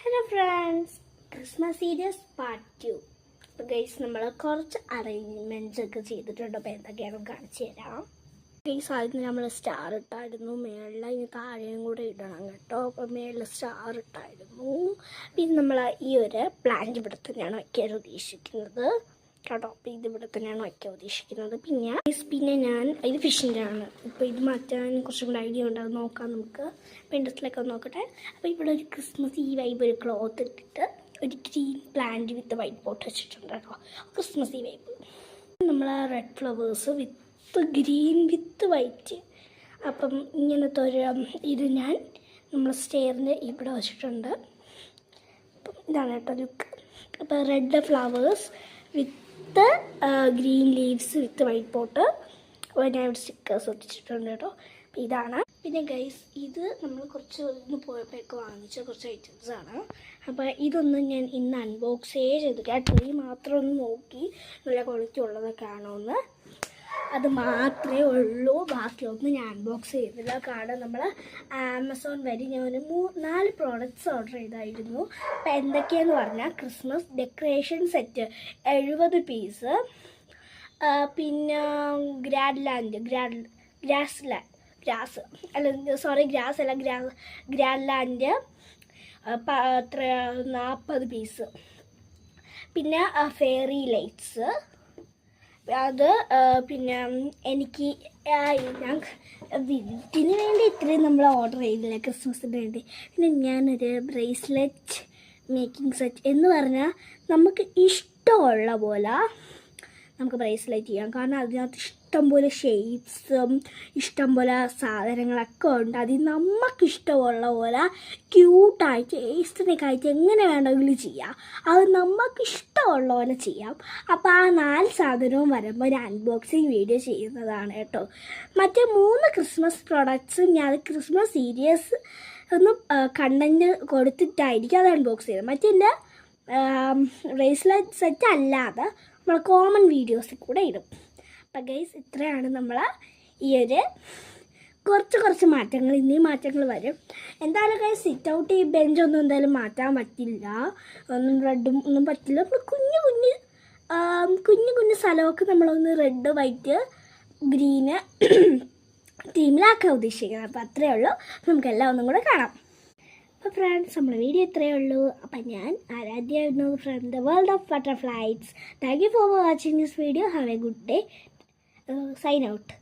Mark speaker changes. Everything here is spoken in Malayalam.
Speaker 1: Hello friends, Christmas series part 2. അപ്പോൾ ഗൈസ് നമ്മൾ കുറച്ച് അറേഞ്ച്മെൻറ്റ്സ് ഒക്കെ ചെയ്തിട്ടുണ്ട്. അപ്പോൾ എന്തൊക്കെയാണെന്ന് കാണിച്ചു തരാം. ഗൈസ് ആദ്യം നമ്മൾ സ്റ്റാർ ഇട്ടായിരുന്നു, മേളിൽ ഇനി താഴെയും കൂടെ ഇടണം കേട്ടോ. അപ്പോൾ മേളിൽ സ്റ്റാർ ഇട്ടായിരുന്നു. പിന്നെ നമ്മൾ ഈ ഒരു പ്ലാന്റ് ഇവിടെ തന്നെയാണ് വയ്ക്കാൻ ഉദ്ദേശിക്കുന്നത് കേട്ടോ. അപ്പോൾ ഇത് ഇവിടെ തന്നെയാണ് വയ്ക്കാൻ ഉദ്ദേശിക്കുന്നത്. പിന്നെ ഞാൻ ഇത് ഫിഷിൻ്റെ ആണ്. ഇപ്പോൾ ഇത് മാറ്റാൻ കുറച്ചും കൂടെ ഐഡിയ ഉണ്ട്, അത് നോക്കാം നമുക്ക്. പെൻഡസിലൊക്കെ നോക്കട്ടെ. അപ്പോൾ ഇവിടെ ഒരു ക്രിസ്മസ് ഈ വൈബ് ഒരു ക്ലോത്ത് ഇട്ടിട്ട് ഒരു ഗ്രീൻ പ്ലാന്റ് വിത്ത് വൈറ്റ് പോട്ട് വെച്ചിട്ടുണ്ട് കേട്ടോ. ക്രിസ്മസ് ഈ വൈബ് നമ്മൾ റെഡ് ഫ്ലവേഴ്സ് വിത്ത് ഗ്രീൻ വിത്ത് വൈറ്റ്. അപ്പം ഇങ്ങനത്തെ ഒരു ഇത് ഞാൻ നമ്മൾ സ്റ്റെയറിൻ്റെ ഇവിടെ വെച്ചിട്ടുണ്ട്. അപ്പം ഇതാണ് കേട്ടോ ലുക്ക്. അപ്പോൾ റെഡ് ഫ്ലവേഴ്സ് വിത്ത് ഗ്രീൻ ലീവ്സ് വിത്ത് വൈറ്റ് പോട്ട്. ഞാൻ ഇവിടെ സ്റ്റിക്കേഴ്സ് ഒട്ടിച്ചിട്ടുണ്ട് കേട്ടോ. അപ്പോൾ ഇതാണ്. പിന്നെ ഗൈസ് ഇത് നമ്മൾ കുറച്ച് ഇന്ന് പോയപ്പോഴൊക്കെ വാങ്ങിച്ച കുറച്ച് ഐറ്റംസ് ആണ്. അപ്പോൾ ഇതൊന്നും ഞാൻ ഇന്ന് അൺബോക്സ് ചെയ്തിട്ട് ട്രീ മാത്രം ഒന്ന് നോക്കി നല്ല ക്വാളിറ്റി ഉള്ളതൊക്കെ ആണോ എന്ന്, അത് മാത്രമേ ഉള്ളൂ. ബാക്കിയൊന്നും ഞാൻ അൺബോക്സ് ചെയ്തില്ല. കാരണം നമ്മൾ ആമസോൺ വഴി ഞാൻ ഒരു 4 പ്രോഡക്റ്റ്സ് ഓർഡർ ചെയ്തായിരുന്നു. അപ്പോൾ എന്തൊക്കെയാണെന്ന് പറഞ്ഞാൽ ക്രിസ്മസ് ഡെക്കറേഷൻ സെറ്റ് 70 പീസ്, പിന്നെ ഗ്രാൻഡ്ലാൻഡ് എത്ര 40 പീസ്, പിന്നെ ഫെയറി ലൈറ്റ്സ് അത്, പിന്നെ എനിക്ക് ഞാൻ വീട്ടിന് വേണ്ടി ഇത്രയും നമ്മൾ ഓർഡർ ചെയ്തില്ല ക്രിസ്മസിന് വേണ്ടി. പിന്നെ ഞാനൊരു ബ്രേസ്ലെറ്റ് മേക്കിംഗ് സെറ്റ് എന്ന് പറഞ്ഞാൽ നമുക്ക് ഇഷ്ടമുള്ള പോലെ നമുക്ക് ബ്രേസ്ലെറ്റ് ചെയ്യാം. കാരണം അതിനകത്ത് ഇഷ്ടംപോലെ ഷേപ്സും ഇഷ്ടംപോലെ സാധനങ്ങളൊക്കെ ഉണ്ട്. അതിൽ നമുക്കിഷ്ടമുള്ള പോലെ ക്യൂട്ടായിട്ട് ഏസ്റ്റിനൊക്കെ ആയിട്ട് എങ്ങനെ വേണമെങ്കിലും ചെയ്യാം. അത് നമുക്കിഷ്ടമുള്ള പോലെ ചെയ്യാം. അപ്പോൾ ആ 4 സാധനവും വരുമ്പോൾ ഒരു അൺബോക്സിങ് വീഡിയോ ചെയ്യുന്നതാണ് കേട്ടോ. മറ്റേ 3 ക്രിസ്മസ് പ്രോഡക്ട്സ് ഞാൻ ക്രിസ്മസ് സീരീസ് ഒന്ന് കണ്ടൻറ്റ് കൊടുത്തിട്ടായിരിക്കും അത് അൺബോക്സ് ചെയ്തത്. മറ്റേ ബ്രേസ്ലെറ്റ് സെറ്റ് അല്ലാതെ നമ്മൾ കോമൺ വീഡിയോസിൽ കൂടെ ഇടും. അപ്പം ഗൈസ് ഇത്രയാണ് നമ്മൾ ഈ ഒരു കുറച്ച് മാറ്റങ്ങൾ, ഇനിയും മാറ്റങ്ങൾ വരും. എന്തായാലും ഗൈസ് സിറ്റ് ഔട്ട് ഈ ബെഞ്ചൊന്നും എന്തായാലും മാറ്റാൻ പറ്റില്ല, ഒന്നും റെഡും ഒന്നും പറ്റില്ല. നമ്മൾ കുഞ്ഞു സ്ഥലമൊക്കെ നമ്മളൊന്ന് റെഡ് വൈറ്റ് ഗ്രീന് തീമിലാക്കാൻ ഉദ്ദേശിക്കുന്നത്. അപ്പോൾ അത്രയേ ഉള്ളൂ. നമുക്കെല്ലാം ഒന്നും കൂടെ കാണാം. അപ്പോൾ ഫ്രണ്ട്സ് നമ്മുടെ വീഡിയോ ഇത്രയേ ഉള്ളൂ. അപ്പം ഞാൻ Aaradhya from the world of butterflies. Thank you for watching this video. Have a good day. Sign out.